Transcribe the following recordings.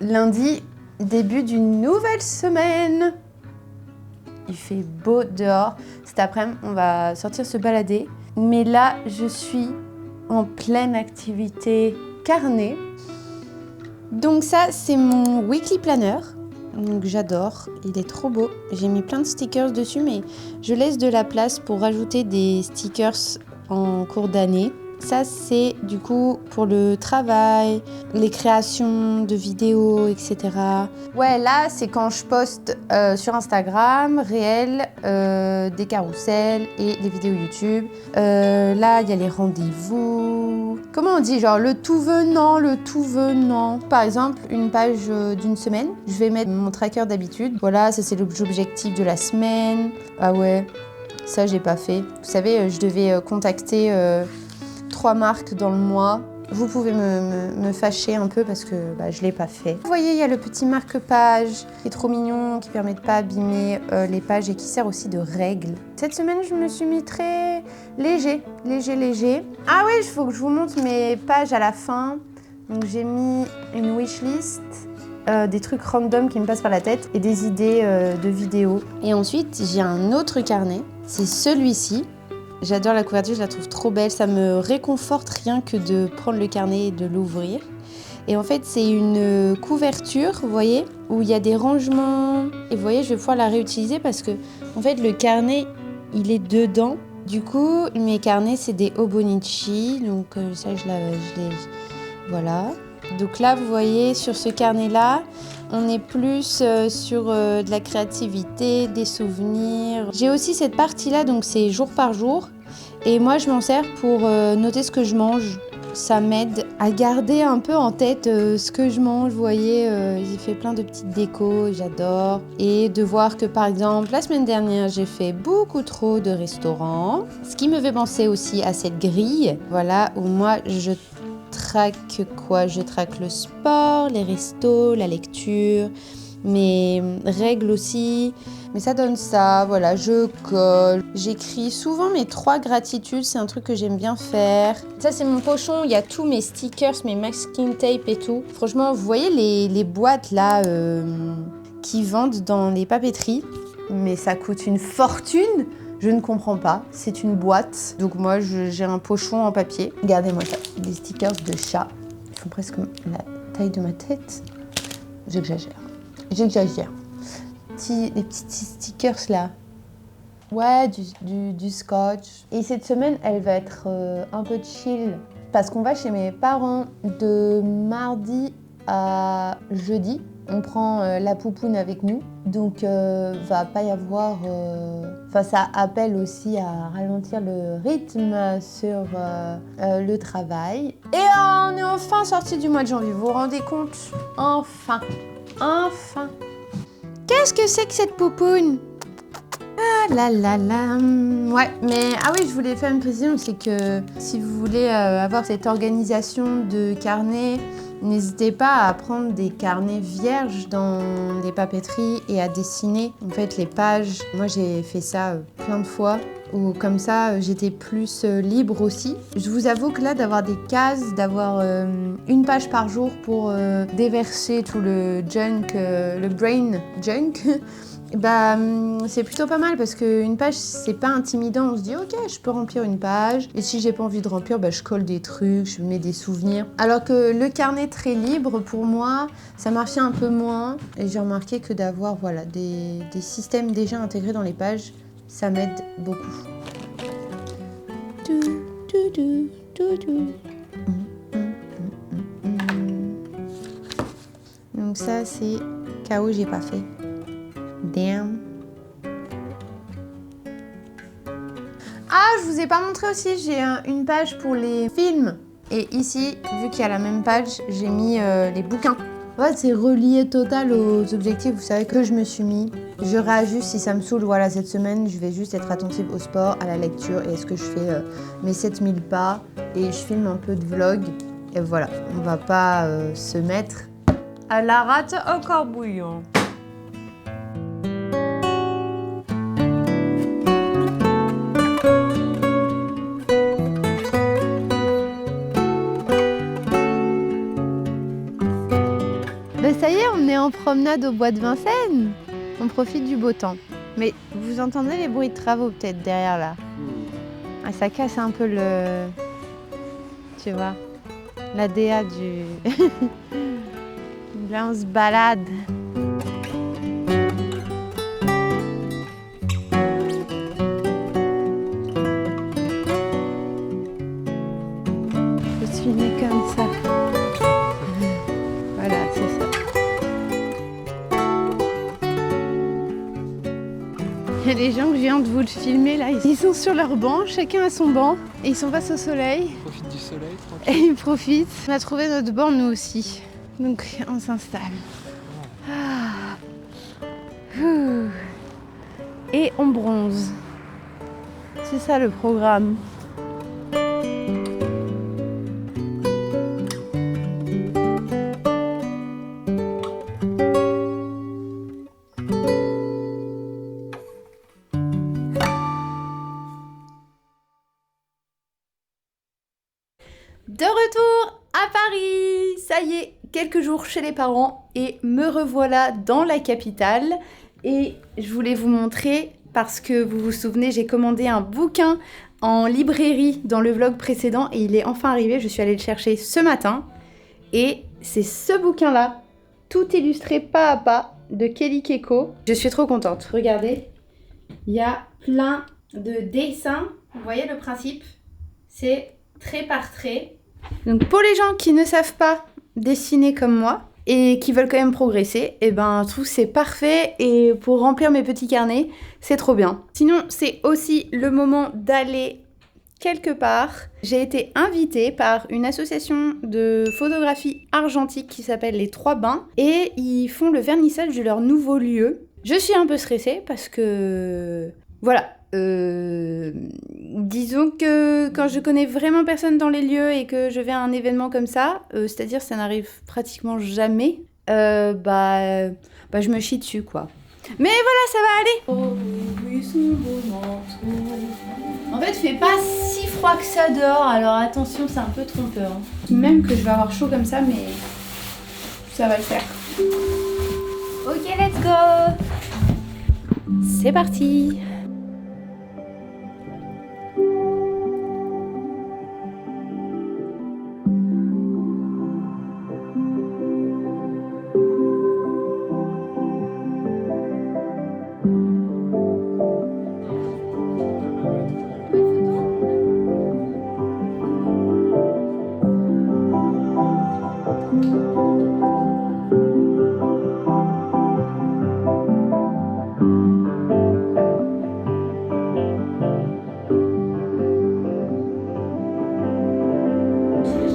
Lundi, début d'une nouvelle semaine. Il fait beau dehors. Cet après-midi, on va sortir se balader. Mais là, je suis en pleine activité carnet. Donc ça, c'est mon weekly planner. Donc j'adore, il est trop beau. J'ai mis plein de stickers dessus, mais je laisse de la place pour rajouter des stickers en cours d'année. Ça, c'est du coup pour le travail, les créations de vidéos, etc. Ouais, là, c'est quand je poste sur Instagram, réel, des carousels et des vidéos YouTube. Là, il y a les rendez-vous. Comment on dit? Genre le tout venant, le tout venant. Par exemple, une page d'une semaine, je vais mettre mon tracker d'habitude. Voilà, ça c'est l'objectif de la semaine. Ah ouais, ça j'ai pas fait. Vous savez, je devais contacter 3 marques dans le mois. Vous pouvez me fâcher un peu parce que je ne l'ai pas fait. Vous voyez, il y a le petit marque-page qui est trop mignon, qui permet de ne pas abîmer les pages et qui sert aussi de règle. Cette semaine, je me suis mis très léger. Ah oui, il faut que je vous montre mes pages à la fin. Donc j'ai mis une wishlist, des trucs random qui me passent par la tête et des idées de vidéos. Et ensuite, j'ai un autre carnet. C'est celui-ci. J'adore la couverture, je la trouve trop belle. Ça me réconforte rien que de prendre le carnet et de l'ouvrir. Et en fait, c'est une couverture, vous voyez, où il y a des rangements. Et vous voyez, je vais pouvoir la réutiliser parce que, en fait, le carnet, il est dedans. Du coup, mes carnets, c'est des Hobonichi. Donc ça, je les... Voilà. Donc là, vous voyez, sur ce carnet-là, on est plus sur de la créativité, des souvenirs. J'ai aussi cette partie-là, donc c'est jour par jour. Et moi, je m'en sers pour noter ce que je mange. Ça m'aide à garder un peu en tête ce que je mange. Vous voyez, j'ai fait plein de petites décos, j'adore. Et de voir que, par exemple, la semaine dernière, j'ai fait beaucoup trop de restaurants. Ce qui me fait penser aussi à cette grille, voilà, où moi, je traque quoi? Je traque le sport, les restos, la lecture, mes règles aussi. Mais ça donne ça, voilà, je colle. J'écris souvent mes 3 gratitudes, c'est un truc que j'aime bien faire. Ça, c'est mon pochon, il y a tous mes stickers, mes masking tape et tout. Franchement, vous voyez les boîtes là qui vendent dans les papeteries, mais ça coûte une fortune. Je ne comprends pas, c'est une boîte. Donc moi, j'ai un pochon en papier. Regardez-moi ça, des stickers de chat. Ils font presque la taille de ma tête. J'exagère. Les petits stickers là. Ouais, du scotch. Et cette semaine, elle va être un peu chill. Parce qu'on va chez mes parents de mardi à jeudi. On prend la poupoune avec nous, donc va pas y avoir... ça appelle aussi à ralentir le rythme sur le travail. Et on est enfin sorti du mois de janvier, vous vous rendez compte? Enfin. Qu'est-ce que c'est que cette poupoune? Ah là là là. Ouais, mais ah oui, je voulais faire une précision, c'est que si vous voulez avoir cette organisation de carnet, n'hésitez pas à prendre des carnets vierges dans les papeteries et à dessiner en fait les pages. Moi j'ai fait ça plein de fois, ou comme ça j'étais plus libre aussi. Je vous avoue que là d'avoir des cases, d'avoir une page par jour pour déverser tout le junk, le brain junk, c'est plutôt pas mal parce qu'une page c'est pas intimidant, on se dit ok je peux remplir une page et si j'ai pas envie de remplir je colle des trucs, je mets des souvenirs. Alors que le carnet très libre pour moi ça marchait un peu moins et j'ai remarqué que d'avoir voilà, des systèmes déjà intégrés dans les pages ça m'aide beaucoup. Donc ça c'est KO j'ai pas fait. Damn. Ah, je vous ai pas montré aussi, j'ai une page pour les films. Et ici, vu qu'il y a la même page, j'ai mis les bouquins. Ouais, c'est relié total aux objectifs, vous savez, que je me suis mis. Je réajuste si ça me saoule. Voilà, cette semaine, je vais juste être attentive au sport, à la lecture. Et est-ce que je fais mes 7000 pas. Et je filme un peu de vlog. Et voilà, on va pas se mettre à la rate au corbouillon. ça y est, on est en promenade au bois de Vincennes. On profite du beau temps. Mais vous entendez les bruits de travaux peut-être derrière là. Ah, ça casse un peu le... Tu vois, la DA du... Là, on se balade. Faut se filmer comme ça. Voilà, c'est ça. Il y a des gens que je viens de vous le filmer là. Ils sont sur leur banc, chacun a son banc. Et ils sont face au soleil. Ils profitent du soleil, Et tranquille. ils profitent. On a trouvé notre banc nous aussi. Donc on s'installe. Ah. Ouh. Et on bronze. C'est ça le programme. De retour à Paris! Ça y est, quelques jours chez les parents et me revoilà dans la capitale. Et je voulais vous montrer, parce que vous vous souvenez, j'ai commandé un bouquin en librairie dans le vlog précédent et il est enfin arrivé. Je suis allée le chercher ce matin. Et c'est ce bouquin-là, tout illustré pas à pas, de Kelly Keiko. Je suis trop contente. Regardez, il y a plein de dessins. Vous voyez le principe? C'est trait par trait. Donc pour les gens qui ne savent pas dessiner comme moi et qui veulent quand même progresser, et ben je trouve que c'est parfait et pour remplir mes petits carnets, c'est trop bien. Sinon, c'est aussi le moment d'aller quelque part. J'ai été invitée par une association de photographie argentique qui s'appelle Les Trois Bains et ils font le vernissage de leur nouveau lieu. Je suis un peu stressée parce que voilà. Disons que quand je connais vraiment personne dans les lieux et que je vais à un événement comme ça, c'est-à-dire ça n'arrive pratiquement jamais, je me chie dessus quoi. Mais voilà, ça va aller. En fait, il fait pas si froid que ça dehors, alors attention, c'est un peu trompeur. Même que je vais avoir chaud comme ça, mais ça va le faire. Ok, let's go. C'est parti.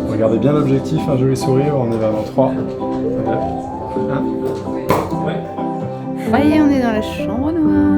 Regardez bien l'objectif, un joli sourire, on y va dans 3, 2, 1. Voyez, on est dans la chambre noire.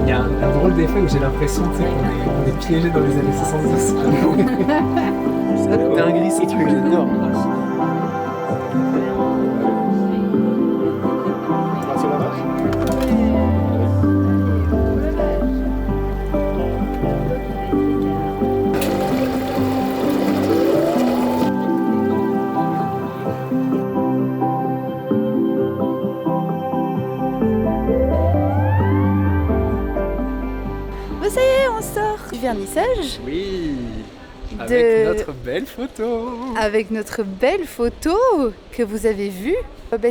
Il y a un drôle d'effet où j'ai l'impression qu'on est piégé dans les années 70. C'est dinguerie ces trucs, j'adore. Ça y est, on sort du vernissage. Oui, avec notre belle photo. Avec notre belle photo que vous avez vue.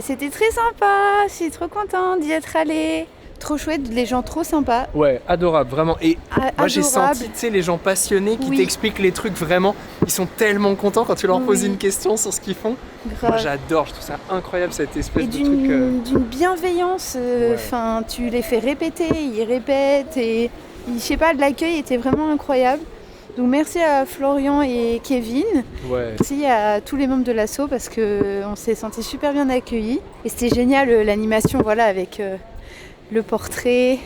C'était très sympa, je suis trop contente d'y être allée. Trop chouette, les gens trop sympas. Ouais, adorable, vraiment. Et moi j'ai Adorable. senti, tu sais, les gens passionnés qui Oui. t'expliquent les trucs vraiment. Ils sont tellement contents quand tu leur poses Oui. une question sur ce qu'ils font. Grave. Moi j'adore, je trouve ça incroyable cette espèce Et de truc. d'une bienveillance, Ouais. Tu les fais répéter, ils répètent et je sais pas, l'accueil était vraiment incroyable. Donc merci à Florian et Kevin. Ouais. Merci à tous les membres de l'asso parce qu'on s'est sentis super bien accueillis. Et c'était génial l'animation voilà, avec le portrait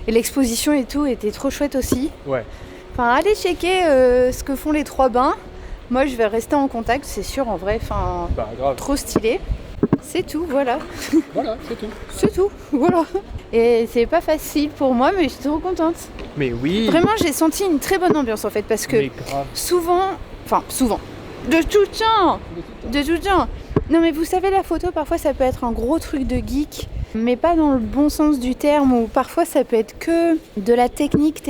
et l'exposition et tout était trop chouette aussi. Ouais. Enfin, allez checker ce que font les 3 bains. Moi je vais rester en contact, c'est sûr en vrai. Enfin, grave. trop stylé. C'est tout, voilà. Voilà, c'est tout. C'est tout, voilà. Et c'est pas facile pour moi, mais je suis trop contente. Mais oui. Vraiment, j'ai senti une très bonne ambiance en fait, parce que souvent, de tout temps. Non mais vous savez, la photo, parfois ça peut être un gros truc de geek, mais pas dans le bon sens du terme, ou parfois ça peut être que de la technique,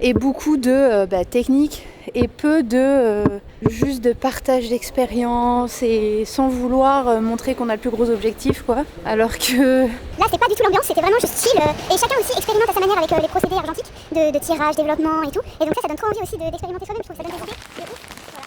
et beaucoup de technique, et peu de juste de partage d'expérience, et sans vouloir montrer qu'on a le plus gros objectif, quoi. Alors que... Là, c'est pas du tout l'ambiance, c'était vraiment juste chill, et chacun aussi expérimente à sa manière avec les procédés argentiques de tirage, développement et tout. Et donc ça donne trop envie aussi d'expérimenter soi-même, je trouve que ça donne des idées. Et ouf, voilà.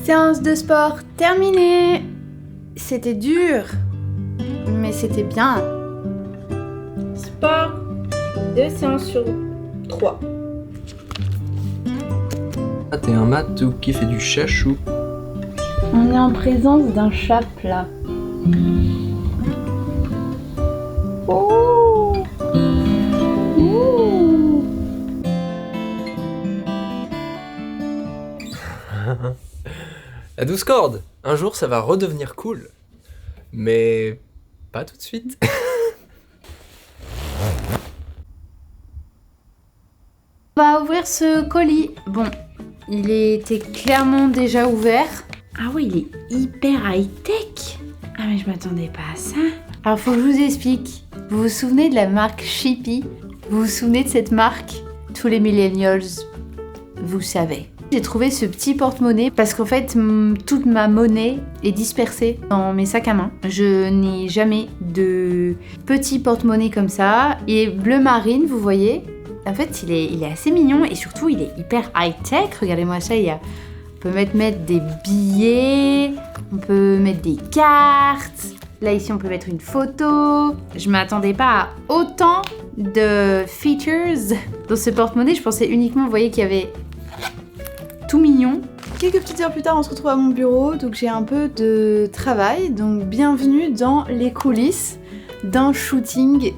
Séance de sport terminée. C'était dur, mais c'était bien. Sport, 2 séances sur 3. Ah, t'es un mat ou qui fait du chachou? On est en présence d'un chat plat. Oh. Ouh. La 12 cordes, un jour ça va redevenir cool. Mais pas tout de suite. On va ouvrir ce colis. Bon, il était clairement déjà ouvert. Ah oui, il est hyper high-tech. Ah mais je m'attendais pas à ça. Alors faut que je vous explique. Vous vous souvenez de la marque Shippy? Vous vous souvenez de cette marque? Tous les millennials, vous savez. J'ai trouvé ce petit porte-monnaie parce qu'en fait, toute ma monnaie est dispersée dans mes sacs à main. Je n'ai jamais de petit porte-monnaie comme ça. Il est bleu marine, vous voyez. En fait, il est assez mignon et surtout, il est hyper high-tech. Regardez-moi ça, on peut mettre des billets, on peut mettre des cartes. Là, ici, on peut mettre une photo. Je m'attendais pas à autant de features dans ce porte-monnaie. Je pensais uniquement, vous voyez, qu'il y avait tout mignon. Quelques petites heures plus tard, on se retrouve à mon bureau, donc j'ai un peu de travail. Donc bienvenue dans les coulisses d'un shooting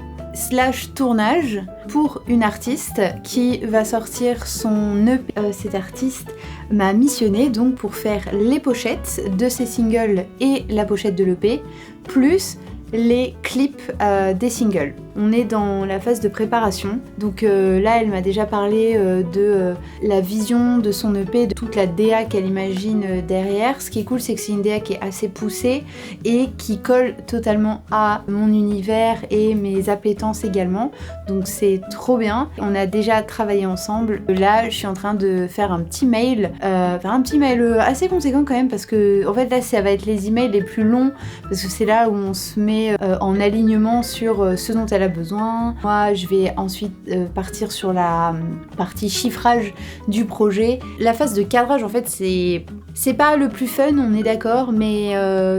/ tournage pour une artiste qui va sortir son EP. Cette artiste m'a missionné donc pour faire les pochettes de ses singles et la pochette de l'EP, plus les clips des singles. On est dans la phase de préparation, donc là elle m'a déjà parlé de la vision de son EP, de toute la DA qu'elle imagine derrière. Ce qui est cool, c'est que c'est une DA qui est assez poussée et qui colle totalement à mon univers et mes appétences également, donc c'est trop bien. On a déjà travaillé ensemble. Là je suis en train de faire un petit mail assez conséquent quand même, parce que en fait là ça va être les emails les plus longs, parce que c'est là où on se met en alignement sur ce dont elle a besoin. Moi, je vais ensuite partir sur la partie chiffrage du projet. La phase de cadrage, en fait, c'est pas le plus fun, on est d'accord, mais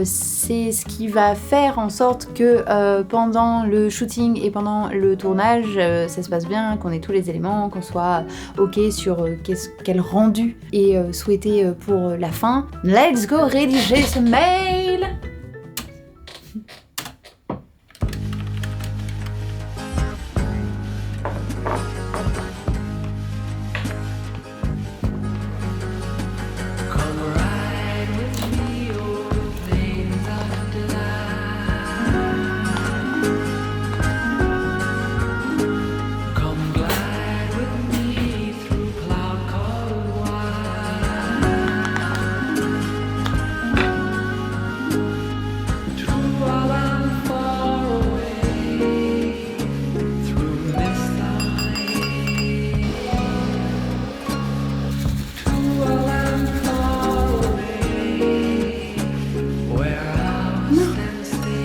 c'est ce qui va faire en sorte que pendant le shooting et pendant le tournage, ça se passe bien, qu'on ait tous les éléments, qu'on soit ok sur quel rendu est souhaité pour la fin. Let's go rédiger ce mail!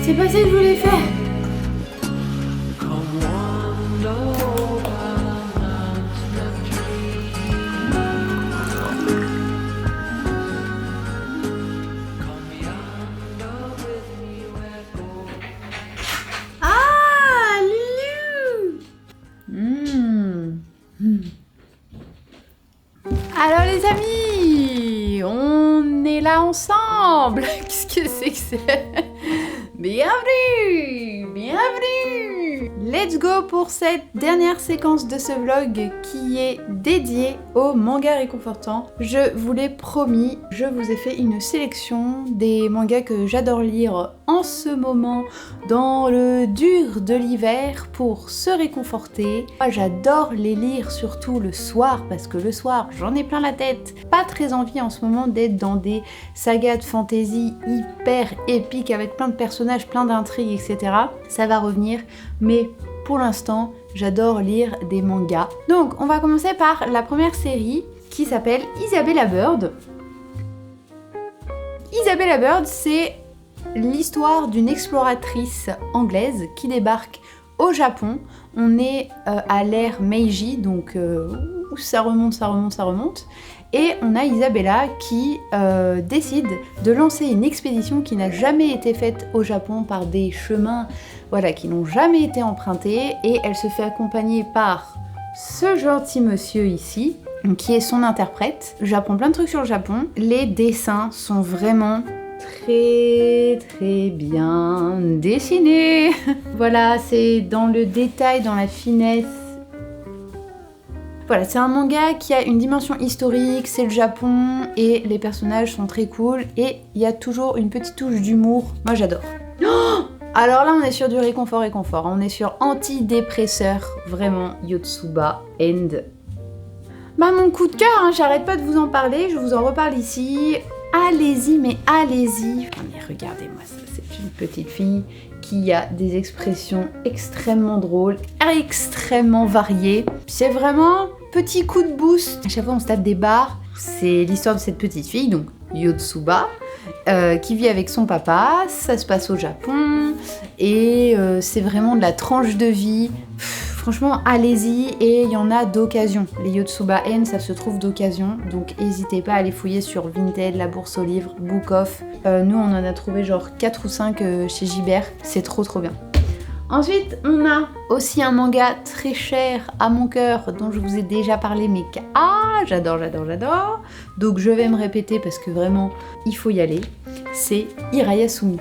C'est pas ça que je voulais faire. Alors les amis, on est là ensemble. Qu'est-ce que c'est? Bienvenue, bienvenue. Let's go pour cette dernière séquence de ce vlog qui est dédiée aux mangas réconfortants. Je vous l'ai promis, je vous ai fait une sélection des mangas que j'adore lire en ce moment dans le dur de l'hiver pour se réconforter. Moi j'adore les lire surtout le soir parce que le soir j'en ai plein la tête. Pas très envie en ce moment d'être dans des sagas de fantasy hyper épiques avec plein de personnages, plein d'intrigues, etc. Ça va revenir, mais pour l'instant, j'adore lire des mangas. Donc, on va commencer par la première série qui s'appelle Isabella Bird. Isabella Bird, c'est l'histoire d'une exploratrice anglaise qui débarque au Japon. On est à l'ère Meiji, donc ça remonte. Et on a Isabella qui décide de lancer une expédition qui n'a jamais été faite au Japon par des chemins qui n'ont jamais été empruntés. Et elle se fait accompagner par ce gentil monsieur ici, qui est son interprète. J'apprends plein de trucs sur le Japon. Les dessins sont vraiment très bien dessinés. Voilà, c'est dans le détail, dans la finesse. Voilà, c'est un manga qui a une dimension historique, c'est le Japon et les personnages sont très cool et il y a toujours une petite touche d'humour. Moi j'adore. Oh, alors là on est sur du réconfort. On est sur antidépresseur, vraiment Yotsuba End. Bah mon coup de cœur, j'arrête pas de vous en parler, je vous en reparle ici. Allez-y, mais allez-y. Oh, mais regardez-moi ça, c'est une petite fille qui a des expressions extrêmement drôles, extrêmement variées. C'est vraiment petit coup de boost. À chaque fois on se tape des barres. C'est l'histoire de cette petite fille, donc Yotsuba, qui vit avec son papa. Ça se passe au Japon et c'est vraiment de la tranche de vie. Franchement, allez-y, et il y en a d'occasion. Les Yotsuba N, ça se trouve d'occasion, donc n'hésitez pas à aller fouiller sur Vinted, la bourse aux livres, Book Off. Nous, on en a trouvé genre 4 ou 5 chez Gibert, c'est trop bien. Ensuite, on a aussi un manga très cher à mon cœur, dont je vous ai déjà parlé, mais j'adore. Donc je vais me répéter parce que vraiment, il faut y aller. C'est Hirayasumi.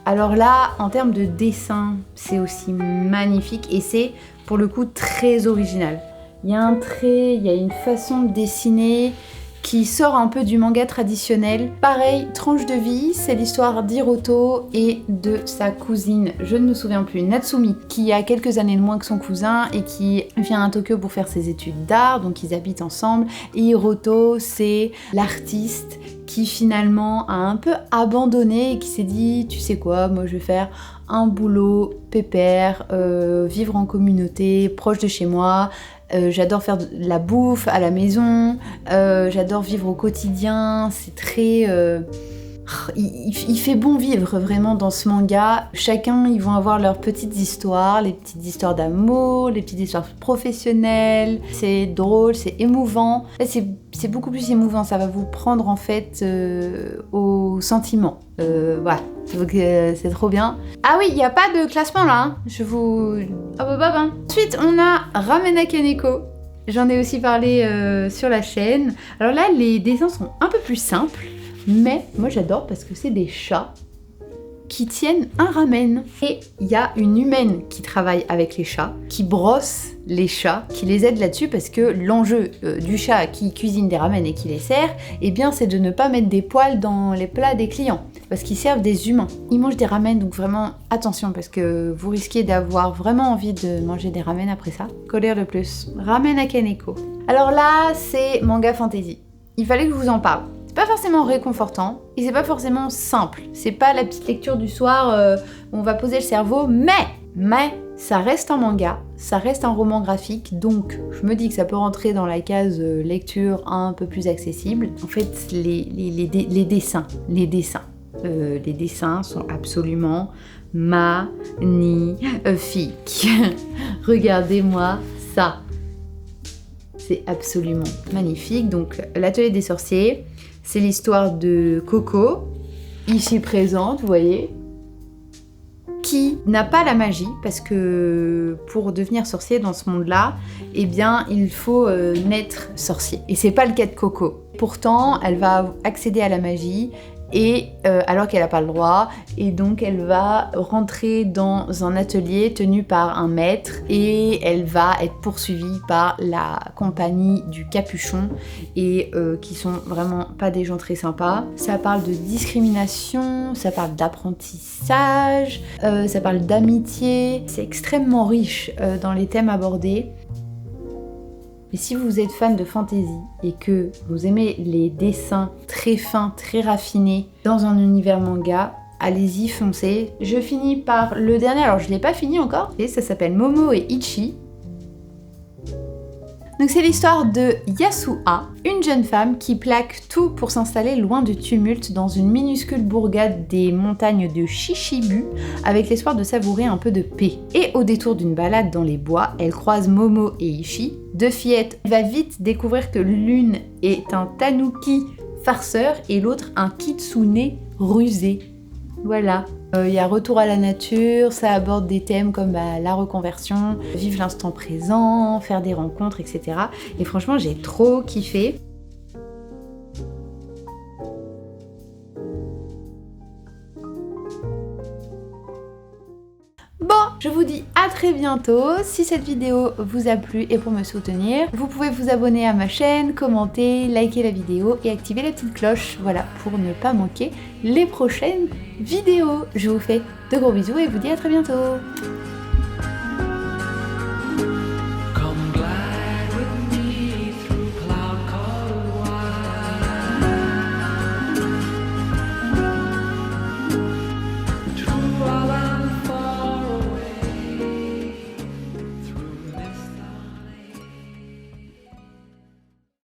Alors là, en termes de dessin, c'est aussi magnifique et c'est pour le coup très original. Il y a un trait, il y a une façon de dessiner qui sort un peu du manga traditionnel. Pareil, tranche de vie, c'est l'histoire d'Hiroto et de sa cousine, je ne me souviens plus, Natsumi, qui a quelques années de moins que son cousin et qui vient à Tokyo pour faire ses études d'art, donc ils habitent ensemble. Et Hiroto, c'est l'artiste qui finalement a un peu abandonné et qui s'est dit, tu sais quoi, moi je vais faire un boulot pépère, vivre en communauté, proche de chez moi. J'adore faire de la bouffe à la maison, j'adore vivre au quotidien, c'est très... Il fait bon vivre vraiment dans ce manga. Chacun, ils vont avoir leurs petites histoires, les petites histoires d'amour, les petites histoires professionnelles. C'est drôle, c'est émouvant. C'est beaucoup plus émouvant, ça va vous prendre en fait au sentiment. Voilà, donc c'est trop bien. Ah oui, il n'y a pas de classement là, je vous... Ensuite, on a Ramena Kaneko. J'en ai aussi parlé sur la chaîne. Alors là, les dessins sont un peu plus simples. Mais moi j'adore parce que c'est des chats qui tiennent un ramen. Et il y a une humaine qui travaille avec les chats, qui brosse les chats, qui les aide là-dessus parce que l'enjeu du chat qui cuisine des ramen et qui les sert, eh bien c'est de ne pas mettre des poils dans les plats des clients parce qu'ils servent des humains. Ils mangent des ramen, donc vraiment attention parce que vous risquez d'avoir vraiment envie de manger des ramen après ça. Colère de plus. Ramena Kaneko. Alors là, c'est manga fantasy. Il fallait que je vous en parle. C'est pas forcément réconfortant et c'est pas forcément simple. C'est pas la petite lecture du soir où on va poser le cerveau, mais ça reste un manga, ça reste un roman graphique, donc je me dis que ça peut rentrer dans la case lecture un peu plus accessible. En fait, les dessins sont absolument magnifiques. Regardez-moi ça. C'est absolument magnifique. Donc, l'atelier des sorciers, c'est l'histoire de Coco, ici présente, vous voyez, qui n'a pas la magie, parce que pour devenir sorcier dans ce monde-là, eh bien, il faut naître sorcier. Et c'est pas le cas de Coco. Pourtant, elle va accéder à la magie, et alors qu'elle n'a pas le droit, et donc elle va rentrer dans un atelier tenu par un maître, et elle va être poursuivie par la compagnie du Capuchon, et qui sont vraiment pas des gens très sympas. Ça parle de discrimination, ça parle d'apprentissage, ça parle d'amitié, c'est extrêmement riche dans les thèmes abordés. Mais si vous êtes fan de fantasy et que vous aimez les dessins très fins, très raffinés dans un univers manga, allez-y, foncez. Je finis par le dernier, alors je l'ai pas fini encore, et ça s'appelle Momo et Ichi. Donc c'est l'histoire de Yasuha, une jeune femme qui plaque tout pour s'installer loin du tumulte dans une minuscule bourgade des montagnes de Shishibu avec l'espoir de savourer un peu de paix. Et au détour d'une balade dans les bois, elle croise Momo et Ichi, deux fillettes. Elle va vite découvrir que l'une est un tanuki farceur et l'autre un kitsune rusé. Voilà. Il y a retour à la nature, ça aborde des thèmes comme la reconversion, vivre l'instant présent, faire des rencontres, etc. Et franchement, j'ai trop kiffé. Bon, je vous dis à très bientôt. Si cette vidéo vous a plu et pour me soutenir, vous pouvez vous abonner à ma chaîne, commenter, liker la vidéo et activer la petite cloche, voilà, pour ne pas manquer les prochaines vidéos. Je vous fais de gros bisous et vous dis à très bientôt.